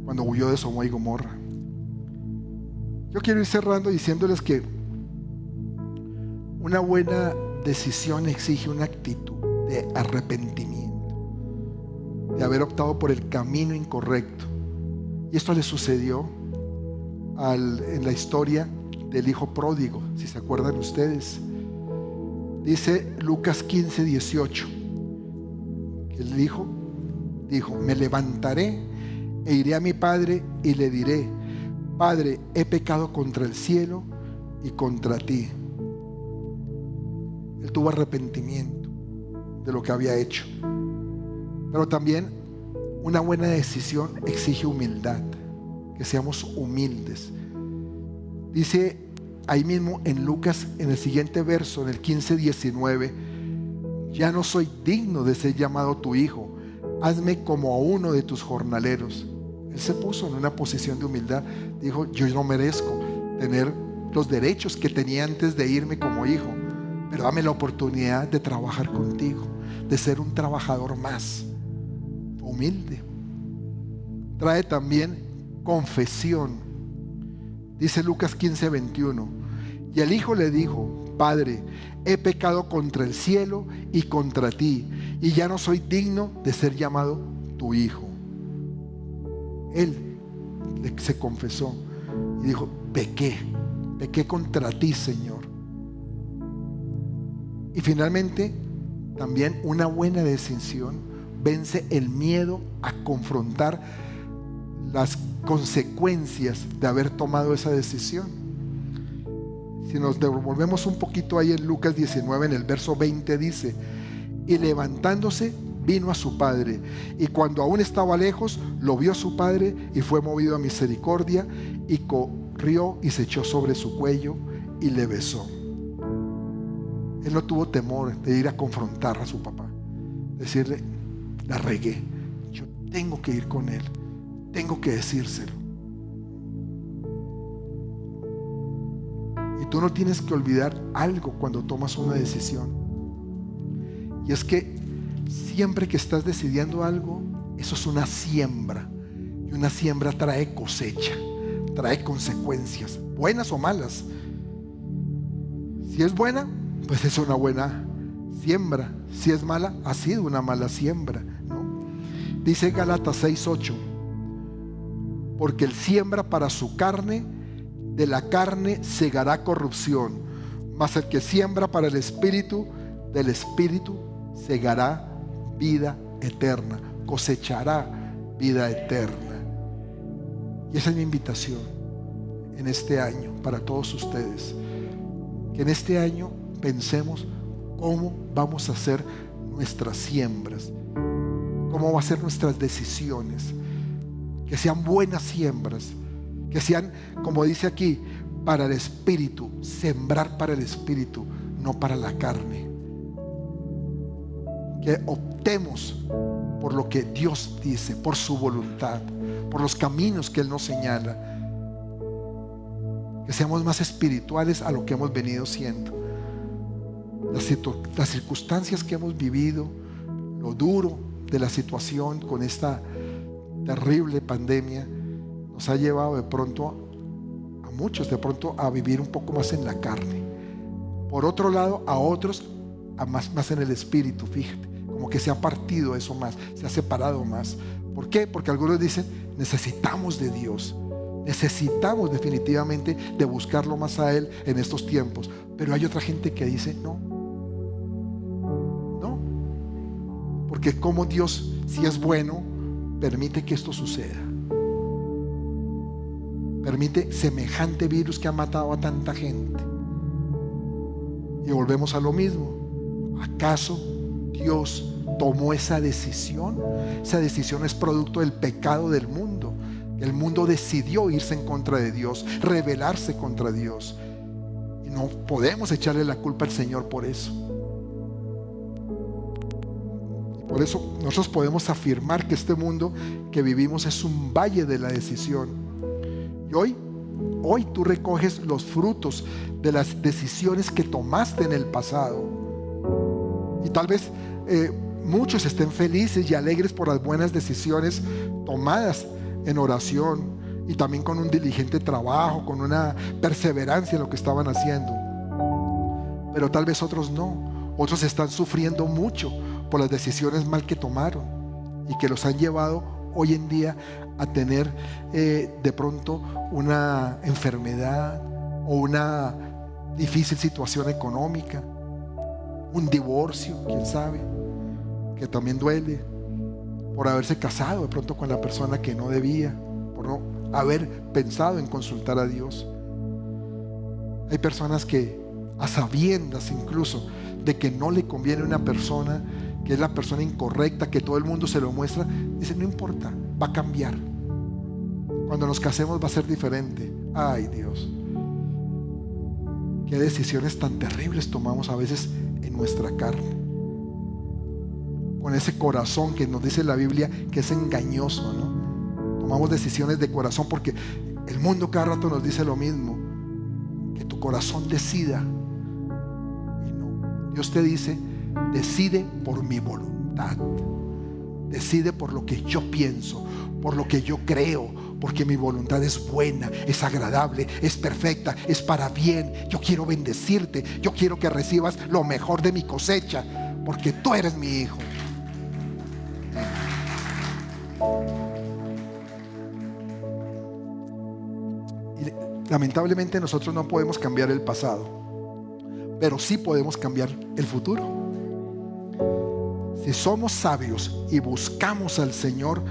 cuando huyó de Sodoma y Gomorra. Yo quiero ir cerrando diciéndoles que una buena decisión exige una actitud de arrepentimiento, de haber optado por el camino incorrecto. Y esto le sucedió en la historia del hijo pródigo, si se acuerdan ustedes. Dice Lucas 15, 18, que el hijo dijo, me levantaré e iré a mi padre y le diré, Padre, he pecado contra el cielo y contra ti. Él tuvo arrepentimiento de lo que había hecho. Pero también una buena decisión exige humildad, que seamos humildes. Dice ahí mismo en Lucas, en el siguiente verso, en el 15:19, ya no soy digno de ser llamado tu hijo, hazme como a uno de tus jornaleros. Él se puso en una posición de humildad, dijo, yo no merezco tener los derechos que tenía antes de irme como hijo, pero dame la oportunidad de trabajar contigo, de ser un trabajador más humilde. Trae también confesión. Dice Lucas 15:21, y el hijo le dijo: Padre, he pecado contra el cielo y contra ti, y ya no soy digno de ser llamado tu hijo. Él se confesó y dijo: pequé contra ti, Señor. Y finalmente, también una buena decisión vence el miedo a confrontar las consecuencias de haber tomado esa decisión. Si nos devolvemos un poquito ahí en Lucas 19, en el verso 20 dice: y levantándose vino a su padre, y cuando aún estaba lejos lo vio su padre y fue movido a misericordia, y corrió y se echó sobre su cuello y le besó. Él no tuvo temor de ir a confrontar a su papá, decirle: la regué, yo tengo que ir con él, tengo que decírselo. Y tú no tienes que olvidar algo cuando tomas una decisión, y es que siempre que estás decidiendo algo, eso es una siembra, y una siembra trae cosecha, trae consecuencias, buenas o malas. Si es buena, pues es una buena siembra. Si es mala, ha sido una mala siembra, ¿no? Dice Gálatas 6:8, porque el siembra para su carne, de la carne segará corrupción, mas el que siembra para el espíritu, del espíritu segará vida eterna, cosechará vida eterna. Y esa es mi invitación en este año para todos ustedes, que en este año pensemos cómo vamos a hacer nuestras siembras, cómo van a ser nuestras decisiones, que sean buenas siembras, que sean, como dice aquí, para el espíritu, sembrar para el espíritu, no para la carne. Que optemos por lo que Dios dice, por su voluntad, por los caminos que Él nos señala. Que seamos más espirituales a lo que hemos venido siendo. Las circunstancias que hemos vivido, lo duro de la situación con esta terrible pandemia, nos ha llevado de pronto a muchos, de pronto a vivir un poco más en la carne. Por otro lado, a otros a más en el espíritu, fíjate, como que se ha partido eso más, se ha separado más. ¿Por qué? Porque algunos dicen: necesitamos de Dios, necesitamos definitivamente de buscarlo más a Él en estos tiempos. Pero hay otra gente que dice: no, porque como Dios, si es bueno, permite que esto suceda, permite semejante virus que ha matado a tanta gente. Y volvemos a lo mismo. ¿Acaso Dios tomó esa decisión? Esa decisión es producto del pecado del mundo. El mundo decidió irse en contra de Dios, rebelarse contra Dios, y no podemos echarle la culpa al Señor por eso. Y por eso nosotros podemos afirmar que este mundo que vivimos es un valle de la decisión. Y hoy tú recoges los frutos de las decisiones que tomaste en el pasado. Y tal vez muchos estén felices y alegres por las buenas decisiones tomadas en oración, y también con un diligente trabajo, con una perseverancia en lo que estaban haciendo. Pero tal vez otros no. Otros están sufriendo mucho por las decisiones mal que tomaron y que los han llevado hoy en día a tener de pronto una enfermedad o una difícil situación económica, un divorcio, quién sabe, que también duele, por haberse casado de pronto con la persona que no debía, por no haber pensado en consultar a Dios. Hay personas que, a sabiendas incluso de que no le conviene a una persona, que es la persona incorrecta, que todo el mundo se lo muestra, dicen: no importa, va a cambiar, cuando nos casemos va a ser diferente. Ay, Dios, qué decisiones tan terribles tomamos a veces en nuestra carne, con ese corazón que nos dice la Biblia que es engañoso, ¿no? Tomamos decisiones de corazón porque el mundo cada rato nos dice lo mismo. tu corazón decida. Y no, Dios te dice, decide por mi voluntad. Decide por lo que yo pienso, por lo que yo creo, porque mi voluntad es buena, es agradable, es perfecta, es para bien. Yo quiero bendecirte, yo quiero que recibas lo mejor de mi cosecha, porque tú eres mi hijo. Y lamentablemente nosotros no podemos cambiar el pasado, pero sí podemos cambiar el futuro. Si somos sabios y buscamos al Señor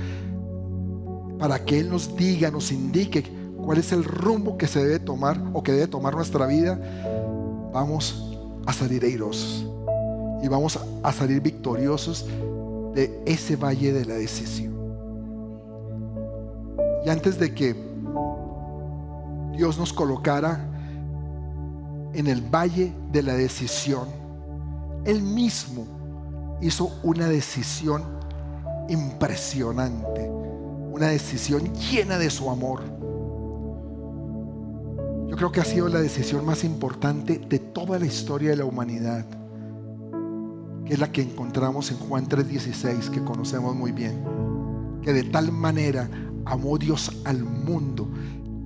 para que Él nos diga, nos indique cuál es el rumbo que se debe tomar o que debe tomar nuestra vida, vamos a salir airosos y vamos a salir victoriosos de ese valle de la decisión. Y antes de que Dios nos colocara en el valle de la decisión, Él mismo hizo una decisión impresionante, una decisión llena de su amor. Yo creo que ha sido la decisión más importante de toda la historia de la humanidad, que es la que encontramos en Juan 3:16, que conocemos muy bien, que de tal manera amó Dios al mundo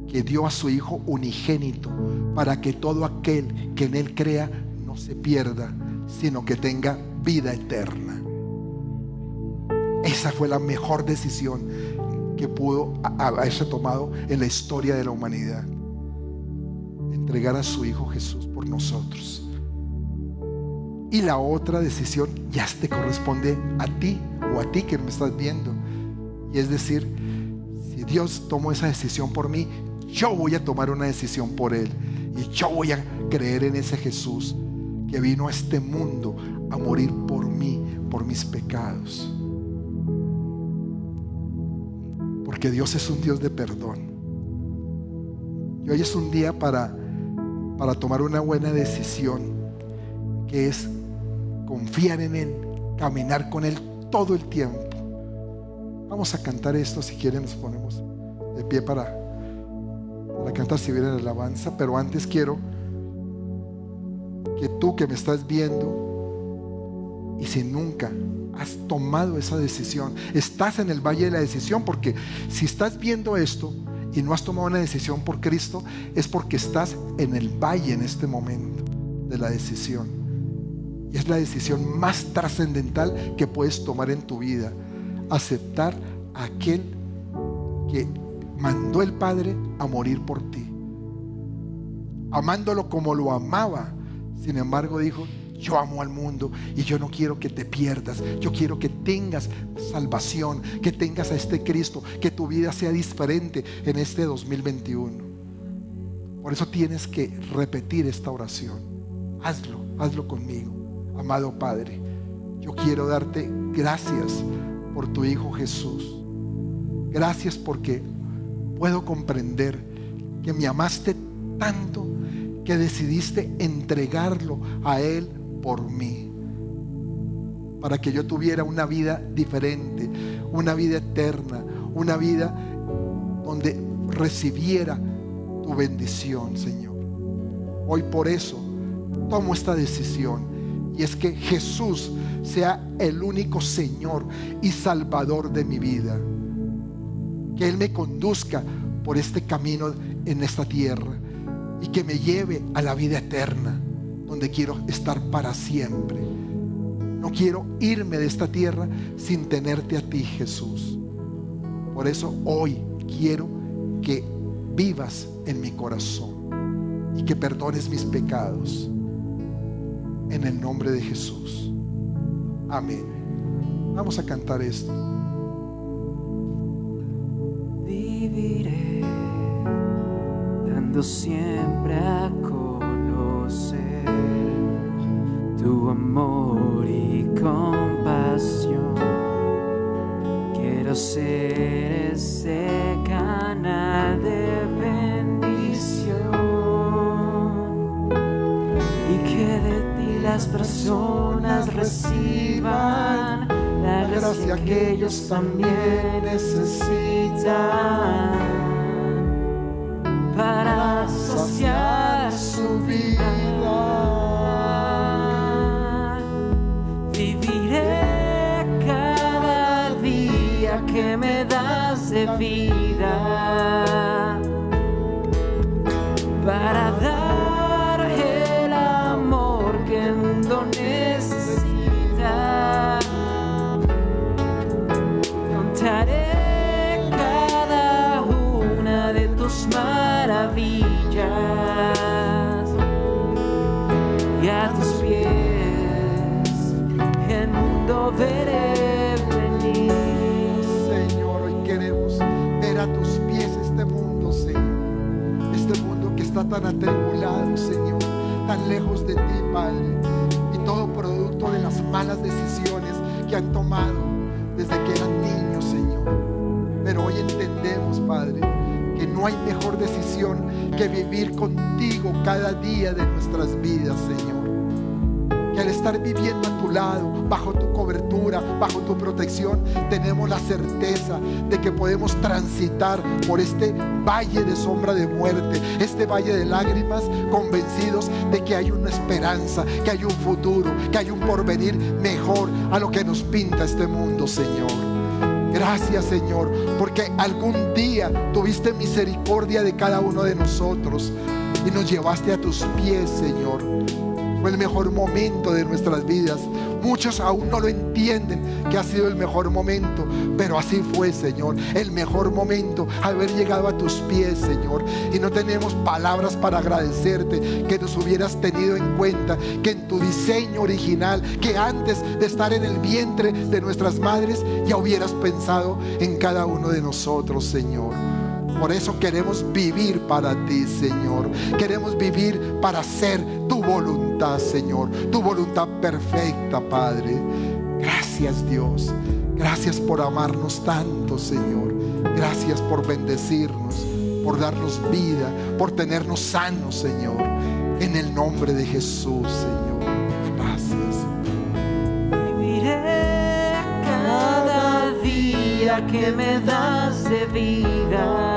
que dio a su Hijo unigénito, para que todo aquel que en Él crea no se pierda, sino que tenga vida eterna. Esa fue la mejor decisión que pudo haberse tomado en la historia de la humanidad: entregar a su Hijo Jesús por nosotros. Y la otra decisión ya te corresponde a ti, o a ti que me estás viendo, y es decir, si Dios tomó esa decisión por mí, yo voy a tomar una decisión por Él, y yo voy a creer en ese Jesús que vino a este mundo a morir por mí, por mis pecados. Porque Dios es un Dios de perdón. Y hoy es un día para tomar una buena decisión, que es confiar en Él, caminar con Él todo el tiempo. Vamos a cantar esto. Si quieren nos ponemos de pie para cantar, si viene la alabanza. Pero antes quiero que tú que me estás viendo, y si nunca has tomado esa decisión, estás en el valle de la decisión, porque si estás viendo esto y no has tomado una decisión por Cristo, es porque estás en el valle en este momento de la decisión. Y es la decisión más trascendental que puedes tomar en tu vida: aceptar a aquel que mandó el Padre a morir por ti, amándolo como lo amaba. Sin embargo dijo: yo amo al mundo y yo no quiero que te pierdas, yo quiero que tengas salvación, que tengas a este Cristo, que tu vida sea diferente en este 2021. Por eso tienes que repetir esta oración. Hazlo conmigo. Amado Padre, yo quiero darte gracias por tu Hijo Jesús. Gracias porque puedo comprender que me amaste tanto que decidiste entregarlo a Él por mí, para que yo tuviera una vida diferente, una vida eterna, una vida donde recibiera tu bendición, Señor. Hoy por eso tomo esta decisión, y es que Jesús sea el único Señor y Salvador de mi vida, que Él me conduzca por este camino en esta tierra y que me lleve a la vida eterna, donde quiero estar para siempre. No quiero irme de esta tierra sin tenerte a ti, Jesús. Por eso hoy quiero que vivas en mi corazón y que perdones mis pecados, en el nombre de Jesús. Amén. Vamos a cantar esto. Viviré dando siempre a conocer tu amor y compasión. Quiero ser ese canal de bendición, y que de ti las personas reciban la gracia que ellos también necesitan para saciar su tus maravillas, y a tus pies el mundo veré venir. Señor, hoy queremos ver a tus pies este mundo, Señor. Este mundo que está tan atribulado, Señor, tan lejos de ti, Padre. Y todo producto de las malas decisiones que han tomado desde que eran niños, Señor. Pero hoy entendemos, Padre, que no hay mejor decisión que vivir contigo cada día de nuestras vidas, Señor. Que al estar viviendo a tu lado, bajo tu cobertura, bajo tu protección, tenemos la certeza de que podemos transitar por este valle de sombra de muerte, este valle de lágrimas, convencidos de que hay una esperanza, que hay un futuro, que hay un porvenir mejor a lo que nos pinta este mundo, Señor. Gracias, Señor, porque algún día tuviste misericordia de cada uno de nosotros y nos llevaste a tus pies, Señor. Fue el mejor momento de nuestras vidas. Muchos aún no lo entienden, que ha sido el mejor momento, pero así fue, Señor. El mejor momento, haber llegado a tus pies, Señor. Y no tenemos palabras para agradecerte que nos hubieras tenido en cuenta, que en tu diseño original, que antes de estar en el vientre de nuestras madres, ya hubieras pensado en cada uno de nosotros, Señor. Por eso queremos vivir para ti, Señor. Queremos vivir para hacer tu voluntad, Señor. Tu voluntad perfecta, Padre. Gracias, Dios. Gracias por amarnos tanto, Señor. Gracias por bendecirnos, por darnos vida, por tenernos sanos, Señor. En el nombre de Jesús, Señor. Gracias. Viviré cada día que me das de vida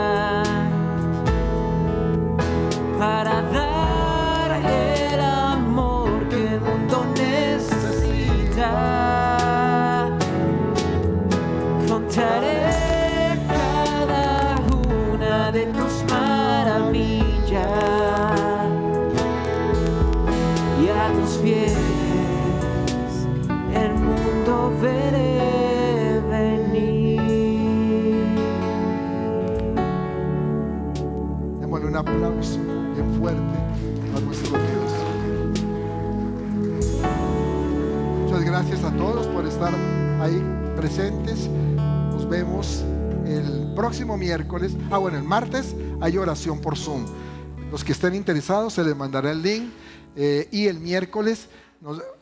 para dar el amor que el mundo necesita. Contaré cada una de tus maravillas, y a tus pies el mundo veré venir. Démosle un aplauso bien fuerte a nuestro Dios. Muchas gracias a todos por estar ahí presentes. Nos vemos el próximo miércoles. El martes hay oración por Zoom. Los que estén interesados se les mandará el link. Y el miércoles,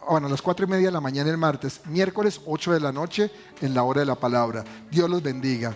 a las 4:30 de la mañana el martes. Miércoles 8 de la noche en la hora de la palabra. Dios los bendiga.